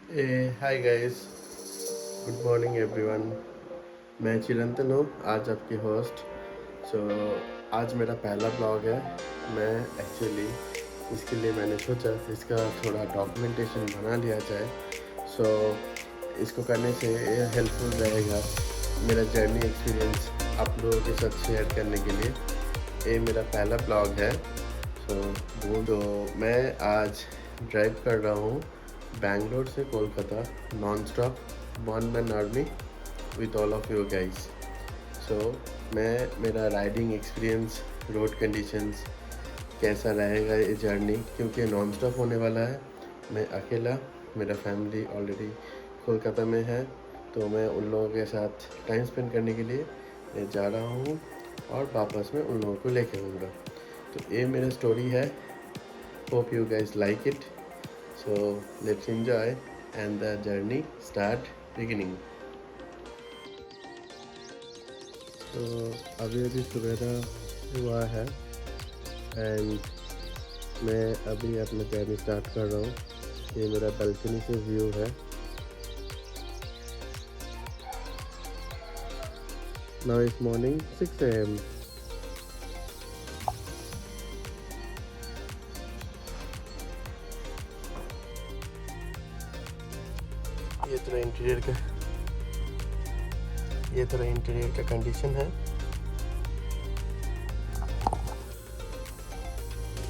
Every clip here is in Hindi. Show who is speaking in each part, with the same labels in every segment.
Speaker 1: Hi guys, good morning everyone. मैं चिरंतन हूँ, आज आपकी होस्ट। आज मेरा पहला ब्लॉग है। मैं एक्चुअली इसके लिए मैंने सोचा इसका थोड़ा डॉक्यूमेंटेशन बना लिया जाए। इसको करने से ये हेल्पफुल रहेगा मेरा जर्नी एक्सपीरियंस आप लोगों के साथ शेयर करने के लिए। ये मेरा पहला ब्लॉग है। तो मैं आज ड्राइव कर रहा हूँ बैंगलोर से Kolkata non stop one man army with all of you guys. मेरा राइडिंग एक्सपीरियंस, रोड कंडीशंस कैसा रहेगा ये जर्नी, क्योंकि नॉन स्टॉप होने वाला है। मैं अकेला, मेरा फैमिली ऑलरेडी कोलकाता में है, तो मैं उन लोगों के साथ टाइम स्पेंड करने के लिए मैं जा रहा हूँ और वापस में उन लोगों को लेके आऊँगा। तो ये मेरा स्टोरी है। Hope you guys like it. So let's enjoy and the journey start beginning. तो अभी सवेरा हुआ है एंड मैं अभी अपना जर्नी स्टार्ट कर रहा हूँ। ये मेरा बालकनी से व्यू है। Now it's morning 6 AM. ये थोड़ा इंटीरियर का कंडीशन है।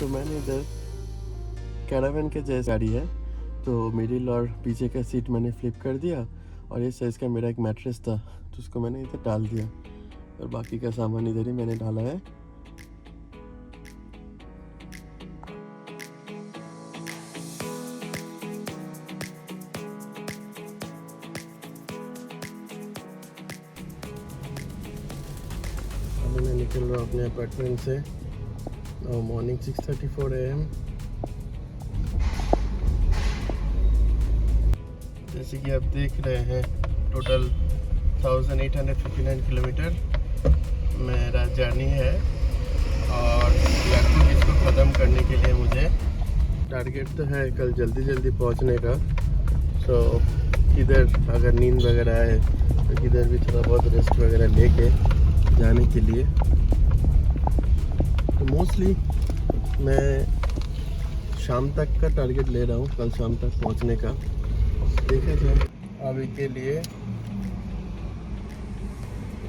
Speaker 1: तो मैंने इधर कैरावन के जैसे गाड़ी है, तो मिडिल और पीछे का सीट मैंने फ्लिप कर दिया और ये साइज़ का मेरा एक मैट्रेस था, तो उसको मैंने इधर डाल दिया और बाकी का सामान इधर ही मैंने डाला है। मैं निकल रहा हूँ अपने अपार्टमेंट से। Morning 6:34 AM। जैसे कि आप देख रहे हैं, टोटल 1859 किलोमीटर मेरा जर्नी है और लगभग इसको ख़त्म करने के लिए मुझे टारगेट तो है कल जल्दी पहुंचने का। इधर अगर नींद वगैरह आए तो इधर भी थोड़ा बहुत रेस्ट वगैरह लेके जाने के लिए। तो मोस्टली मैं शाम तक का टारगेट ले रहा हूँ, कल शाम तक पहुँचने का। देखा जाए, अभी के लिए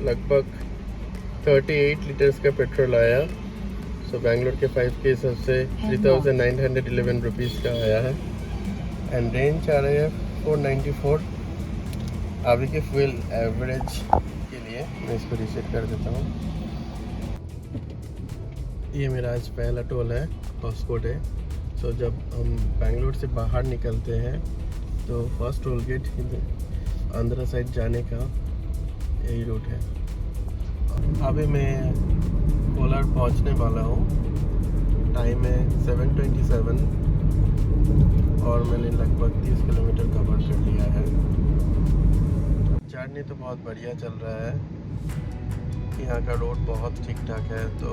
Speaker 1: लगभग 38 लीटर्स का पेट्रोल आया। बैंगलोर के 5 के हिसाब से 3911 रुपीज़ का आया है एंड रेंज आ रहा है 494। अभी के फ्यूल एवरेज मैं इसको रीसेट कर देता हूँ। ये मेरा आज पहला टोल है, हॉस्कोट है। जब हम बैंगलोर से बाहर निकलते हैं तो first toll gate Andhra side जाने का यही रूट है। अभी मैं कोलार पहुँचने वाला हूँ। टाइम है 7:27 और मैंने लगभग 30 किलोमीटर कवर कर लिया है। जर्नी तो बहुत बढ़िया चल रहा है। यहाँ का रोड बहुत ठीक ठाक है, तो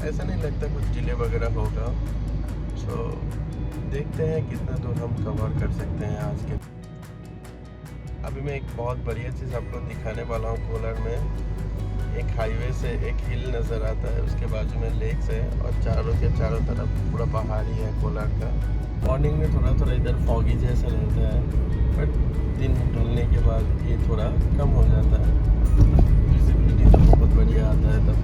Speaker 1: ऐसा नहीं लगता कुछ डिले वगैरह होगा। देखते हैं कितना दूर हम कवर कर सकते हैं आज के। अभी मैं एक बहुत बढ़िया चीज़ आपको दिखाने वाला हूँ। कोलार में एक हाईवे से एक हिल नज़र आता है, उसके बाजू में लेक्स है और चारों तरफ पूरा पहाड़ी है कोलार का। मॉर्निंग में थोड़ा इधर फॉगी जैसा रहता है, बट दिन ढलने के बाद ये थोड़ा कम हो जाता है। विजिबिलिटी तो बहुत बढ़िया आता है तब।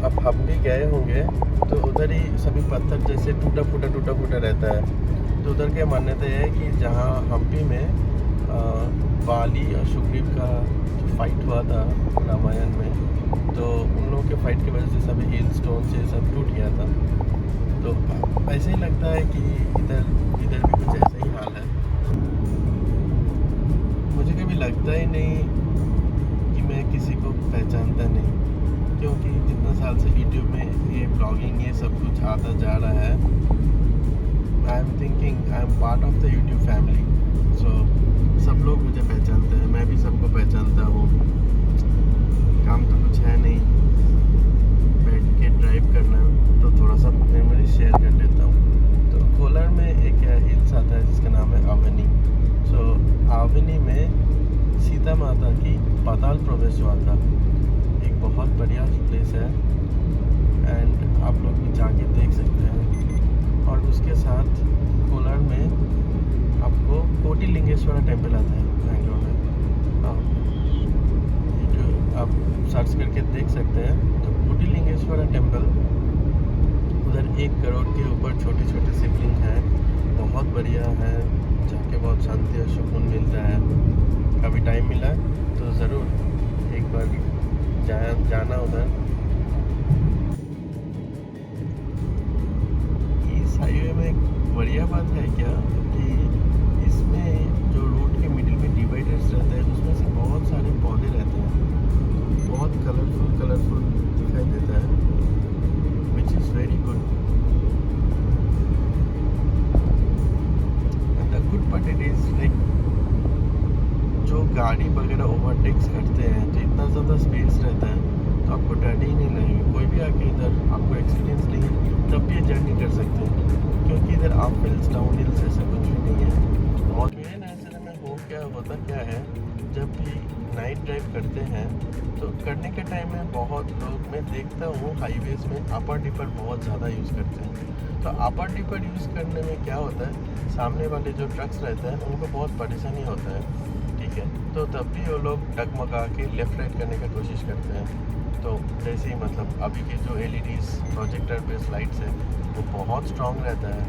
Speaker 1: अब हम भी गए होंगे तो उधर ही सभी पत्थर जैसे टूटा फूटा रहता है। तो उधर की मान्यता है कि जहाँ हम्पी में बाली और सुग्रीव का जो फाइट हुआ था रामायण में, तो उन लोगों के फाइट की वजह से सभी हिल स्टोन से सब टूट गया था। तो ऐसे ही लगता है कि इधर भी कुछ ऐसा ही हाल है। मुझे कभी लगता ही नहीं कि मैं किसी को पहचानता नहीं, क्योंकि जितना साल से यूट्यूब में ये ब्लॉगिंग ये सब कुछ आता जा रहा है। I am thinking I am part of the YouTube family. सब लोग मुझे पहचानते हैं, मैं भी सबको पहचानता हूँ। काम तो कुछ है नहीं, बैठ के ड्राइव करना, तो थोड़ा सा मेमोरी शेयर कर लेता हूँ। तो कोलार में एक हिल्स आता है जिसका नाम है अवन। पाताल प्रवेश हुआ था। एक बहुत बढ़िया प्लेस है एंड आप लोग भी जाके देख सकते हैं। और उसके साथ कोलार में आपको कोटिलिंगेश्वरा टेम्पल आता है बेंगलोर में। ये जो आप सर्च करके देख सकते हैं, तो कोटिलिंगेश्वरा टेम्पल उधर 1 करोड़ के ऊपर छोटे छोटे शिवलिंग हैं। बहुत बढ़िया है, जाके बहुत शांति और सुकून मिलता है। कभी टाइम मिला तो ज़रूर एक बार जाना उधर। इस हाईवे में एक बढ़िया बात है क्या कि इसमें जो रोड के मिडिल में डिवाइडर्स रहते हैं, उसमें से बहुत सारे पौधे रहते हैं, बहुत कलरफुल दिखाई देता है, which is very good. Good but it is like जो गाड़ी वगैरह ओवरटेक्स करते हैं तो इतना ज़्यादा स्पेस रहता है, तो आपको डर ही नहीं लगेगा। कोई भी आके इधर आपको एक्सपीरियंस नहीं है तब भी जर्नी कर सकते हैं, क्योंकि इधर अप हिल्स डाउन हिल्स ऐसा कुछ भी नहीं है। और मेन ऐसे में होता क्या है, जब भी नाइट ड्राइव करते हैं तो करने के टाइम में बहुत लोग मैं देखता हूँ हाईवेज़ में अपर डिपर बहुत ज़्यादा यूज़ करते हैं। तो अपर डिपर यूज़ करने में क्या होता है, सामने वाले जो ट्रक्स रहते हैं उनको बहुत परेशानी होता है, ठीक है। तो तब भी वो लोग डगमगा के लेफ़्ट राइट करने की कोशिश करते हैं। तो जैसे ही मतलब अभी के जो LEDs प्रोजेक्टर बेस्ड लाइट्स है वो बहुत स्ट्रॉन्ग रहता है,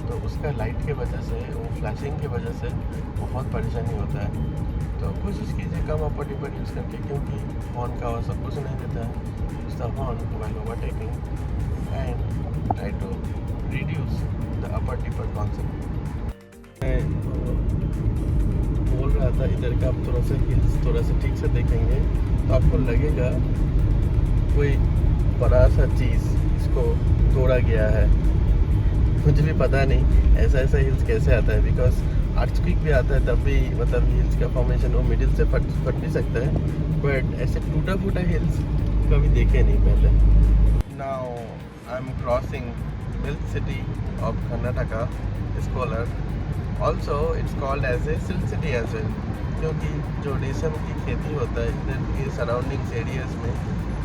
Speaker 1: तो उसका लाइट के वजह से, वो फ्लैशिंग की वजह से बहुत परेशानी होता है। तो कोशिश कीजिए कम अपर डिपर यूज़ करके, क्योंकि हॉर्न का आवाज़ सबको सुनाई देता है। Use the horn while overtaking and try to reduce the upper dipper concept. मैं बोल रहा था इधर का आप थोड़ा सा हिल्स थोड़ा सा ठीक से देखेंगे तो आपको लगेगा कोई बड़ा सा चीज़ इसको तोड़ा गया है। मुझे भी पता नहीं ऐसा हिल्स कैसे आता है, बिकॉज अर्थक्वेक भी आता है तब भी मतलब हिल्स का फॉर्मेशन वो मिडिल से फट भी सकता है, बट ऐसे टूटा फूटा हिल्स कभी देखे नहीं पहले। Now I am crossing milk city of Karnataka is Kolar. Also it's called as a silk city as well, क्योंकि जो रेशम की खेती होता है इधर के सराउंडिंग्स एरियाज़ में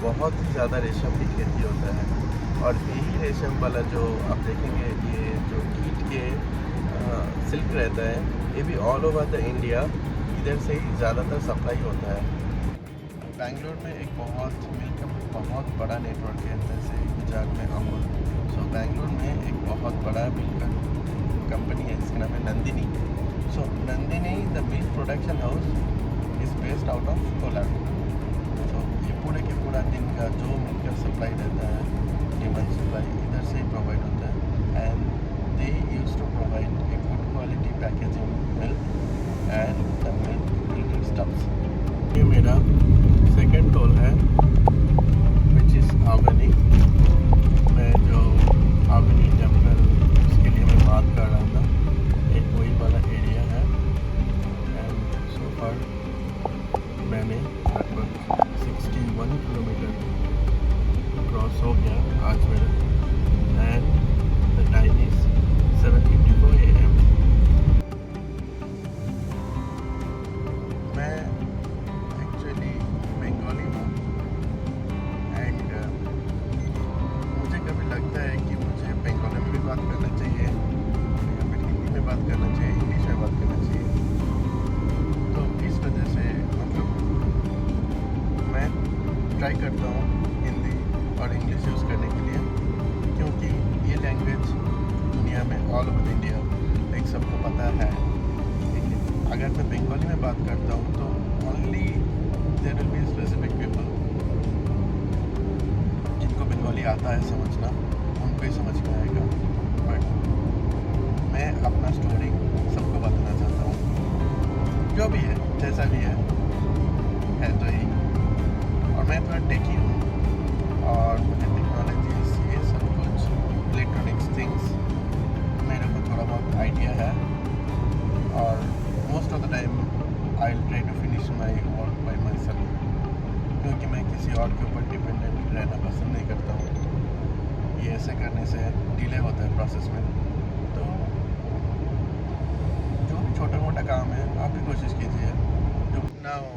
Speaker 1: बहुत ही ज़्यादा रेशम की खेती होता है। और यही रेशम वाला जो आप देखेंगे, ये जो कीट के सिल्क रहता है, ये भी ऑल ओवर द इंडिया इधर से ही ज़्यादातर सप्लाई होता है। बेंगलोर में एक बहुत बड़ा नेटवर्क है, जैसे गुजरात में अमूल। सो बेंगलोर में एक बहुत बड़ा मिल्क कंपनी है जिसका नाम है Nandini. So Nandini the milk production house is based out of Kolar. तो ये पूरे के पूरा दिन का जो मिल्क का सप्लाई रहता है, डिमांड सप्लाई इधर से ही प्रोवाइड होता है। And they use to provide a good quality packaging milk and the milk building stuffs. ये मेरा सेकेंड टोल है विच इज़ आवनी। मैं जो आवनी टेम्पल उसके लिए मैं बात कर रहा था, एक वही वाला एरिया है। एंड सो फार मैंने लगभग 61 किलोमीटर क्रॉस हो गया आज मेरा, and the time is 7:54 AM। मैं एक्चुअली बंगाली हूँ एंड मुझे कभी लगता है कि मुझे बंगाली में भी बात करना चाहिए या फिर हिंदी में बात करना चाहिए, इंग्लिश में बात करना चाहिए। तो इस वजह से मतलब मैं ट्राई करता हूँ हिंदी और इंग्लिश यूज़ करने के लिए, क्योंकि ये लैंग्वेज दुनिया में ऑल ओवर इंडिया लाइक सबको पता है। लेकिन अगर मैं बंगाली में बात करता हूँ तो only there will be specific people जिनको बंगाली आता है समझना, उनको ही समझ में आएगा। बट मैं अपना स्टोरी सबको बताना चाहता हूँ, जो भी है जैसा भी है तो ही। और मैं थोड़ा टेकी हूँ और मुझे टेक्नोलॉजीज ये सब कुछ इलेक्ट्रॉनिक्स थिंग्स मेरे को थोड़ा बहुत आइडिया है। और most of the time I will try to finish my work by myself, क्योंकि मैं किसी और के ऊपर डिपेंडेंट रहना पसंद नहीं करता हूँ। ये ऐसे करने से डिले होता है प्रोसेस में। तो जो भी छोटा मोटा काम है आप भी कोशिश कीजिए। जो ना हो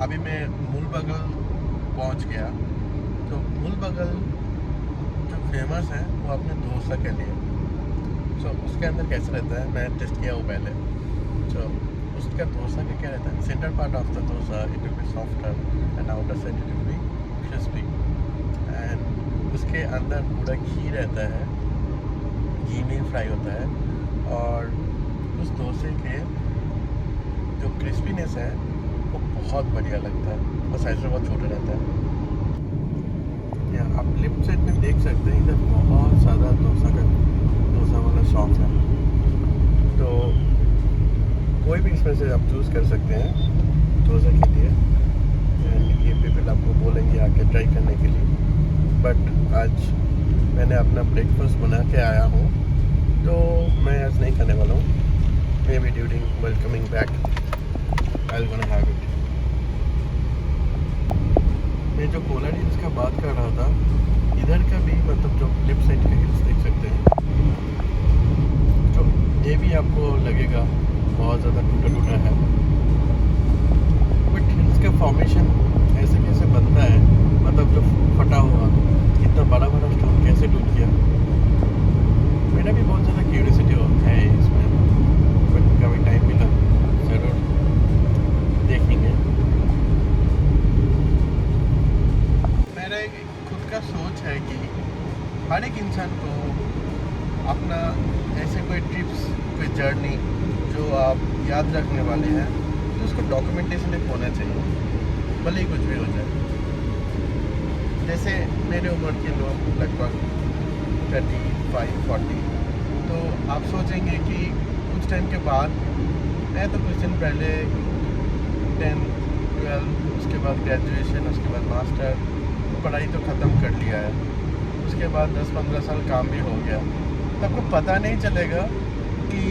Speaker 1: अभी मैं मूलबगल पहुंच गया। तो मूलबगल जो फेमस है वो अपने डोसा के लिए। उसके अंदर कैसे रहता है, मैं टेस्ट किया वो पहले। उसका डोसा का क्या रहता है, centre part of the dosa it will be softer and outer side it will be crispy and उसके अंदर पूरा घी रहता है, घी में फ्राई होता है। और उस डोसे के जो क्रिस्पीनेस है वो बहुत बढ़िया लगता है और साइज में बहुत छोटा रहता है। या आप लेफ्ट साइड में देख सकते हैं, इधर बहुत ज़्यादा डोसा वाला शॉप है। तो कोई भी इसमें से आप चूज़ कर सकते हैं डोसा के लिए। एंड ये पीपल आपको बोलेंगे आके ट्राई करने के लिए। बट आज मैंने अपना ब्रेकफास्ट बना के आया हूँ, तो मैं आज नहीं खाने वाला हूँ। May be during well coming back I will gonna have it. मैं जो कोलार हिल्स का बात कर रहा था, इधर का भी मतलब जो लेफ्ट साइड के हिल्स देख सकते हैं, तो ये भी आपको लगेगा बहुत ज़्यादा टूटा है। बट हिल्स का फॉर्मेशन ऐसे कैसे बनता है, मतलब जो फटा हुआ इतना बड़ा स्टोन कैसे टूट गया, मेरा भी बहुत ज़्यादा क्यूरियोसिटी है इसमें। बट कभी टाइम मिला ज़रूर देखेंगे। मेरा एक खुद का सोच है कि हर एक इंसान को अपना ऐसे कोई ट्रिप्स, कोई जर्नी जो आप याद रखने वाले हैं, तो उसको डॉक्यूमेंटेशन एक होना चाहिए, भले ही कुछ भी हो जाए। जैसे मेरे उम्र के लोग लगभग 35-40, तो आप सोचेंगे कि कुछ टाइम के बाद, मैं तो कुछ दिन पहले 10-12 उसके बाद ग्रेजुएशन, उसके बाद मास्टर, पढ़ाई तो ख़त्म कर लिया है। उसके बाद 10-15 साल काम भी हो गया, तो आपको पता नहीं चलेगा कि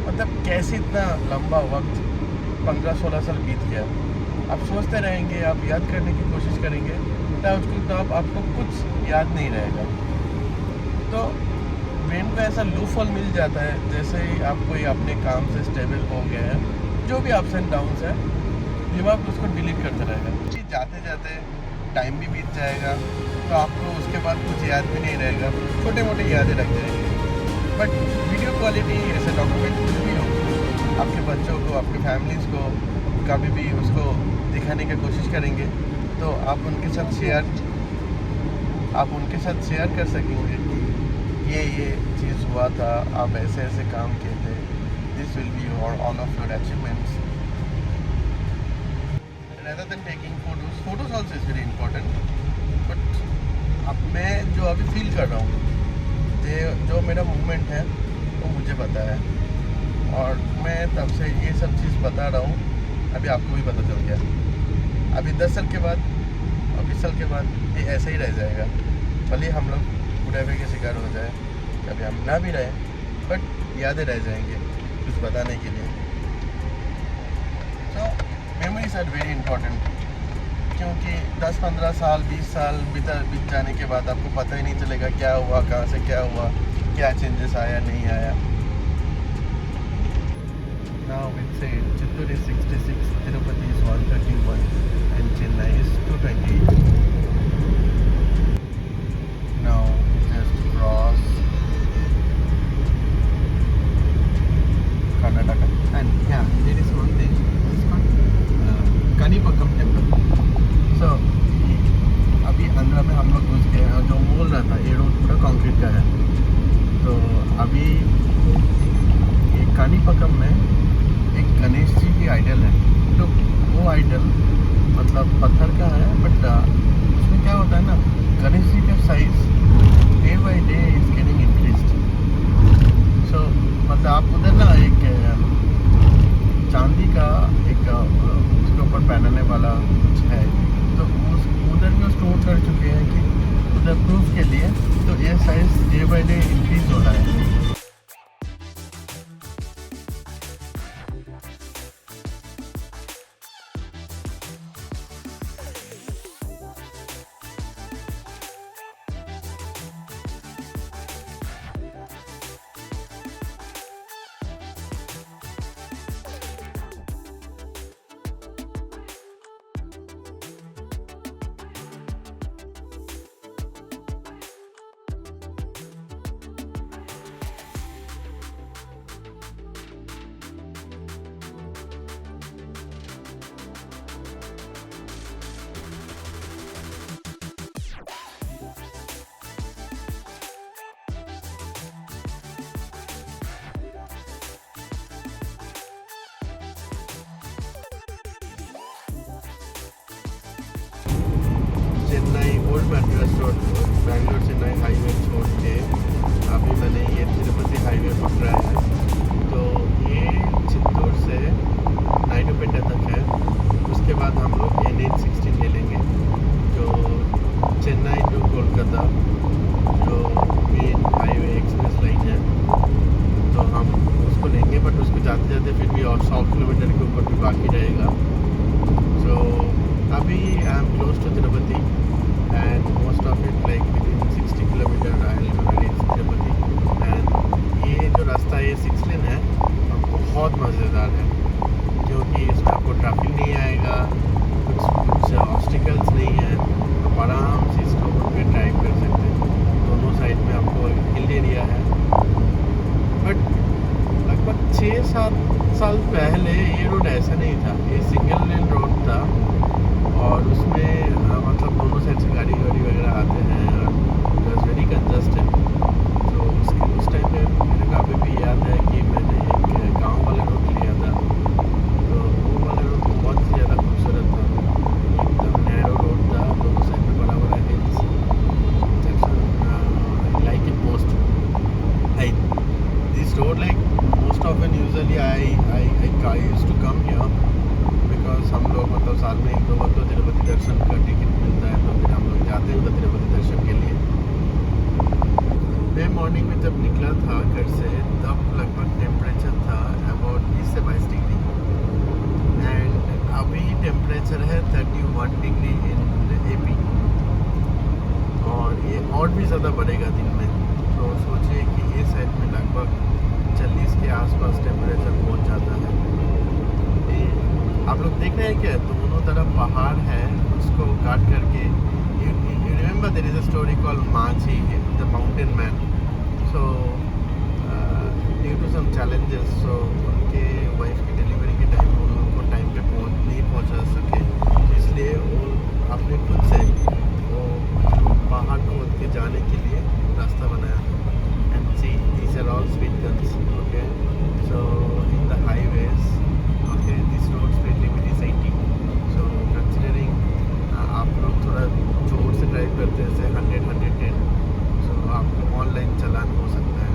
Speaker 1: मतलब कैसे इतना लंबा वक्त 15-16 साल बीत गया। आप सोचते रहेंगे, आप याद करने की कोशिश करेंगे, तो आपको कुछ याद नहीं रहेगा। तो ब्रेन को ऐसा लूफॉल मिल जाता है, जैसे ही आप कोई अपने काम से स्टेबल हो गया है, जो भी अप्स एंड डाउन्स है, दिमाग उसको डिलीट करता रहेगा। जाते जाते टाइम भी बीत जाएगा, तो आपको उसके बाद कुछ याद भी नहीं रहेगा, छोटे मोटे यादें रख जाएंगे। बट वीडियो क्वालिटी ऐसे डॉक्यूमेंट कुछ भी हो, आपके बच्चों को, आपके फैमिलीज़ को कभी भी उसको दिखाने की कोशिश करेंगे, तो आप उनके साथ शेयर कर सकेंगे कि ये चीज़ हुआ था, आप ऐसे ऐसे काम किए थे। This will be all of your achievements rather than taking photos also is very important। but अब मैं जो अभी फील कर रहा हूँ, जो मेरा मूवमेंट है वो मुझे पता है, और मैं तब से ये सब चीज़ बता रहा हूँ। अभी आपको भी पता चल गया। अभी 10 साल के बाद और 20 साल के बाद ये ऐसा ही रह जाएगा। भले हम लोग बुढ़ापे के शिकार हो जाए, कभी हम ना भी रहे, बट यादें रह जाएंगे कुछ बताने के लिए। तो मेमोरीज आर वेरी इंपॉर्टेंट, क्योंकि 10-15 साल 20 साल बीत जाने के बाद आपको पता ही नहीं चलेगा क्या हुआ, कहाँ से क्या हुआ, क्या चेंजेस आया नहीं आया। Now we'll say Chittoor is 66, Tirupati is 131 and Chennai is 228. Now just cross Karnataka, and yeah, there is one thing, it's called Kanipakam temple. So अभी आंध्रा में हम लोग घुस गए हैं, और जो बोल रहा था ये रोड पूरा कंक्रीट का है। तो अभी ये कानीपकम में एक गणेश जी की आइडल है। तो वो आइडल मतलब पत्थर का है, बट उसमें क्या होता है ना, गणेश जी का size day by day is getting increased. So मतलब आप उधर ना एक चांदी old Madras road Bangalore Chennai highway छोड़ के अभी मैंने ये तिरुपति हाईवे पकड़ा है। तो ये चित्तूर से नायडूपेटा तक है। उसके बाद हम लोग NH16 ले लेंगे जो चेन्नई टू कोलकाता जो मेन हाईवे एक्सप्रेस लाइन है। तो हम उसको लेंगे, बट उसको जाते जाते फिर भी और 100 किलोमीटर के ऊपर भी बाकी रहेगा। सो अभी I am close to Tirupati and most of it like within 60 kilometre I will reach Tirupati. And ये जो रास्ता है 6 लेन है और बहुत मज़ेदार है क्योंकि इसमें आपको ट्रैफिक नहीं आएगा, कुछ ऑब्स्टिकल्स नहीं है, आप आराम से इस रोड पे ड्राइव कर सकते हैं। दोनों साइड में आपको हिल एरिया है। बट लगभग 6-7 साल पहले ये रोड ऐसा नहीं था, ये सिंगल लेन रोड था और उसमें मतलब दोनों साइड से गाड़ी वगैरह आते हैं और इट वेरी कंजस्टेड। तो उस टाइम पे मेरे को अभी भी याद है कि मैंने एक गांव वाला रोड लिया था। तो वो वाला रोड बहुत ही ज़्यादा खूबसूरत था, एकदम नैरो रोड था, दोनों साइड में बड़ा बड़ा hills. Like it most this road like most often usually I used to come here because हम लोग मतलब साल में 1-2 बार तो तिरुपति दर्शन का टिकट मिलता है, तो फिर हम लोग जाते हैं उधर तिरुपति दर्शन के लिए। मैं मॉर्निंग में जब निकला था घर से तब लगभग टेम्परेचर था अबाउट 20 से 22 डिग्री एंड अभी टेम्परेचर है 31 डिग्री इन AP और ये और भी ज़्यादा बढ़ेगा दिन में। तो सोचिए कि ये साइड में लगभग 40 के आसपास टेम्परेचर पहुंच जाता है। ये आप लोग देख रहे हैं क्या, दोनों तरफ पहाड़ है, उसको काट करके you remember there is a story called Maachi the mountain man. So due to some challenges, so उनके वाइफ की डिलीवरी के टाइम उन लोगों को टाइम पे नहीं पहुंचा सके, तो इसलिए वो अपने खुद से वो पहाड़ को उठ के जाने के लिए रास्ता बनाया। And see, these are all speed guns, okay? So in the highways, okay, this road speed limit is 80. So considering आप लोग थोड़ा जोर से ड्राइव करते हैं, जैसे 100-110, सो आपको ऑनलाइन चालान हो सकता है।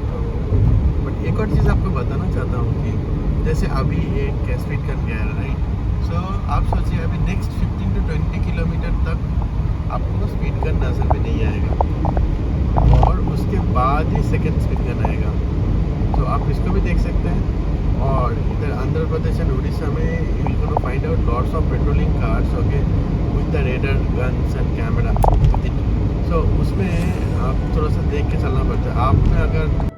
Speaker 1: तो बट एक और चीज़ आपको बताना चाहता हूँ कि जैसे अभी एक स्पीड गन गया है, राइट? सो आप सोचिए अभी नेक्स्ट 15 to 20 किलोमीटर तक आपको स्पीड गन नज़र में नहीं आएगा और उसके बाद ही सेकेंड स्पीड गन आएगा। तो आप इसको भी देख सकते हैं। और इधर आंध्र प्रदेश एंड उड़ीसा में you will gonna find out lots of patrolling cars, okay, with the radar guns and camera with it. So उसमें आप थोड़ा सा देख के चलना पड़ता है। आपने अगर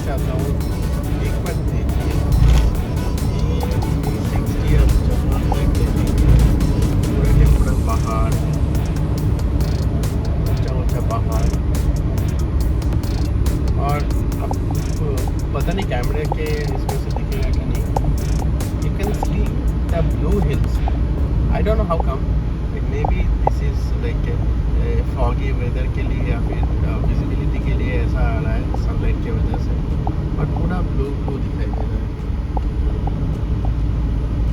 Speaker 1: चाहता हूँ एक बार देखिए पूरा पहाड़, ऊंचा पहाड़। और आपको पता नहीं कैमरे के इसमें से दिखेगा कि नहीं, you can see the blue hills. I don't know how come, maybe this is like foggy weather के लिए या फिर विजिबिलिटी के लिए ऐसा आ रहा है सनलाइट की वजह से, बट पूरा ब्लू ब्लू दिखाई दे रहा है।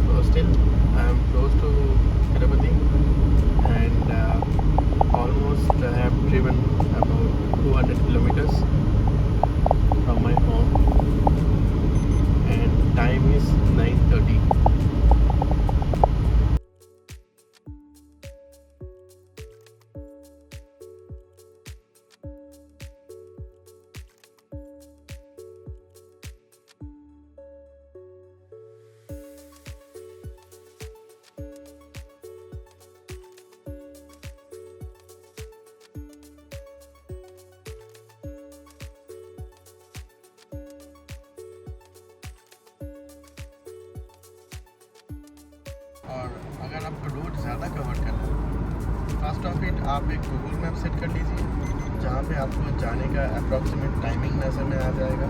Speaker 1: So still I am close to Tirupati and almost I have driven about 200 kilometers from my home and time is 9:30. और अगर आपको रूट ज़्यादा कवर करना है, फर्स्ट ऑफ इट आप एक गूगल मैप सेट कर लीजिए जहाँ पे आपको जाने का अप्रॉक्सीमेट टाइमिंग नज़र में आ जाएगा।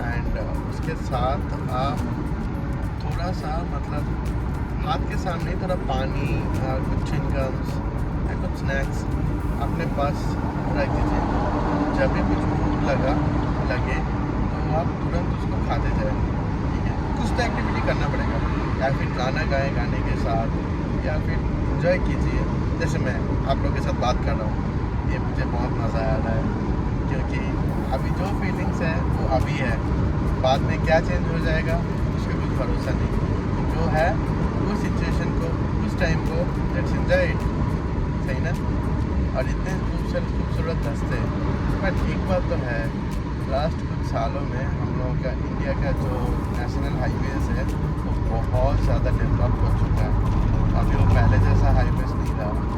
Speaker 1: एंड उसके साथ आप थोड़ा सा मतलब हाथ के सामने थोड़ा पानी, कुछ चिंगम्स या कुछ स्नैक्स अपने पास रख दीजिए। जब भी कुछ भूख लगे तो आप तुरंत उसको खाते जाए, ठीक है। कुछ तो एक्टिविटी करना पड़ेगा, या फिर गाना गाएं गाने के साथ, या फिर इन्जॉय कीजिए। जैसे मैं आप लोगों के साथ बात कर रहा हूँ, ये मुझे बहुत मज़ा आ रहा है, क्योंकि अभी जो फीलिंग्स है वो अभी है, बाद में क्या चेंज हो जाएगा उसका कुछ भरोसा नहीं। जो है उस सिचुएशन को, उस टाइम को लेट्स एंजॉय इट, सही ना। और इतने खूबसूरत रास्ते, बट एक बात तो है, लास्ट कुछ सालों में हम लोगों का इंडिया का जो नेशनल हाईवेज़ है वो बहुत ज़्यादा डेवलप हो चुका है। अभी वो पहले जैसा हाईवेज़ नहीं रहा।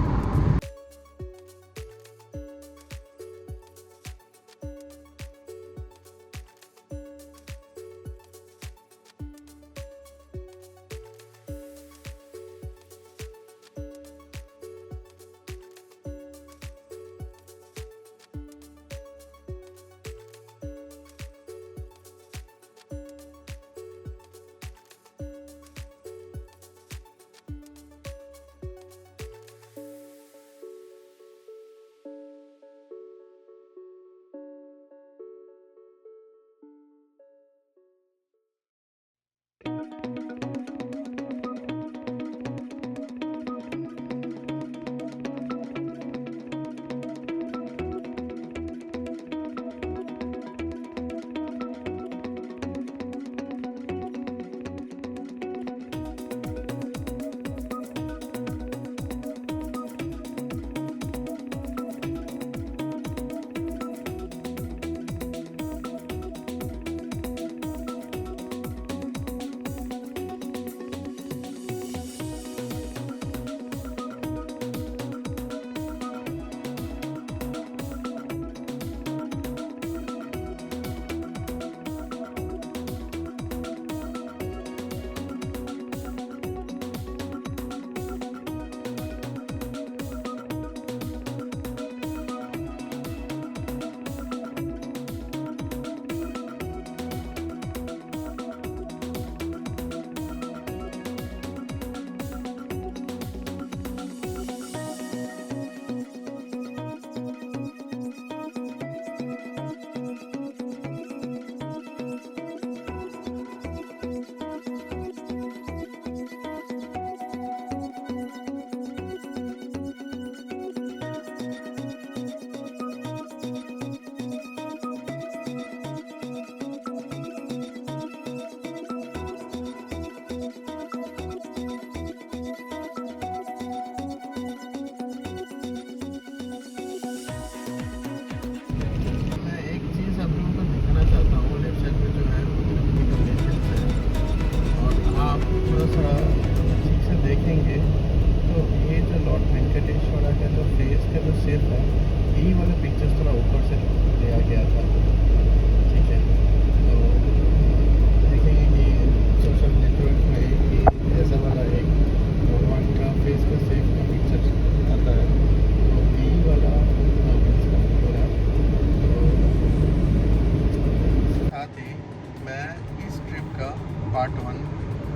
Speaker 1: पार्ट 1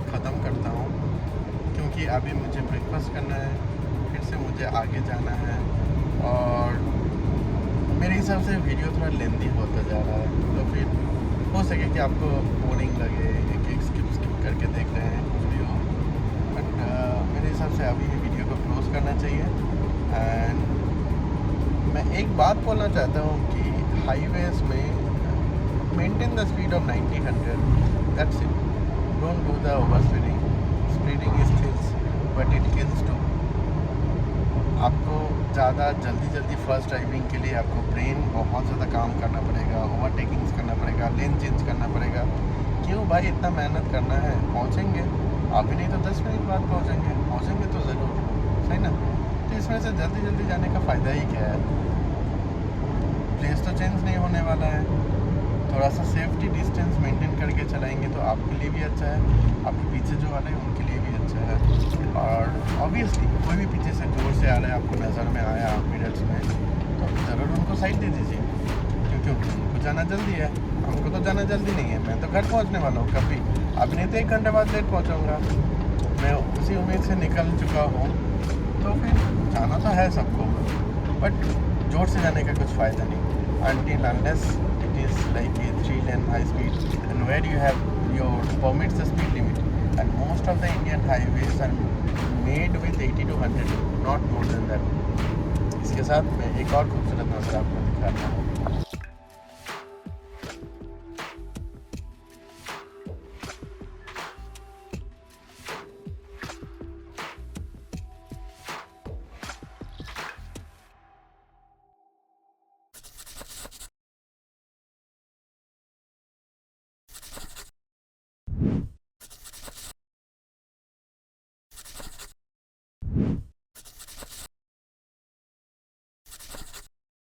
Speaker 1: ख़त्म करता हूँ, क्योंकि अभी मुझे ब्रेकफास्ट करना है, से मुझे आगे जाना है और मेरे हिसाब से वीडियो थोड़ा लेंदी होता जा रहा है, तो फिर हो सके कि आपको बोरिंग लगे, एक स्किप करके देख रहे हैं कुछ भी हो, बट मेरे हिसाब से अभी वीडियो को क्लोज करना चाहिए। एंड मैं एक बात बोलना चाहता हूँ कि हाईवेज में maintain the speed of 90-100, that's it. Don't do the over speeding. Speeding is kills but it kills too. आपको ज़्यादा जल्दी फर्स्ट ड्राइविंग के लिए आपको ब्रेन बहुत ज़्यादा काम करना पड़ेगा, ओवरटेकिंग्स करना पड़ेगा, लेन चेंज करना पड़ेगा। क्यों भाई इतना मेहनत करना है? पहुँचेंगे आप ही नहीं तो 10 मिनट बाद पहुँचेंगे तो ज़रूर, सही ना? तो इसमें से जल्दी जाने का फ़ायदा ही क्या है? प्लेस तो चेंज नहीं होने वाला है। थोड़ा सा सेफ्टी डिस्टेंस मेंटेन करके चलाएंगे तो आपके लिए भी अच्छा है, आपके पीछे जो वाले हैं उनके लिए भी अच्छा है। और ऑब्वियसली कोई भी पीछे से जोर से आ रहा है, आपको नज़र में आया मिनट्स में, तो ज़रूर उनको साइड दे दीजिए, क्योंकि उनको जाना जल्दी है, हमको तो जाना जल्दी नहीं है। मैं तो घर पहुंचने वाला हूँ कभी, अभी नहीं तो 1 घंटे बाद लेट पहुँचाऊँगा। मैं उसी उम्मीद से निकल चुका हूँ, तो फिर जाना तो है सबको, बट जोर से जाने का कुछ फ़ायदा नहीं। Until unless it is like a 3-lane high speed, and where you have your permits the speed limit, and most of the Indian highways are made with 80 to 100, not more than that. इसके साथ मैं एक और खूबसूरत नज़र आपको दिखाता हूँ।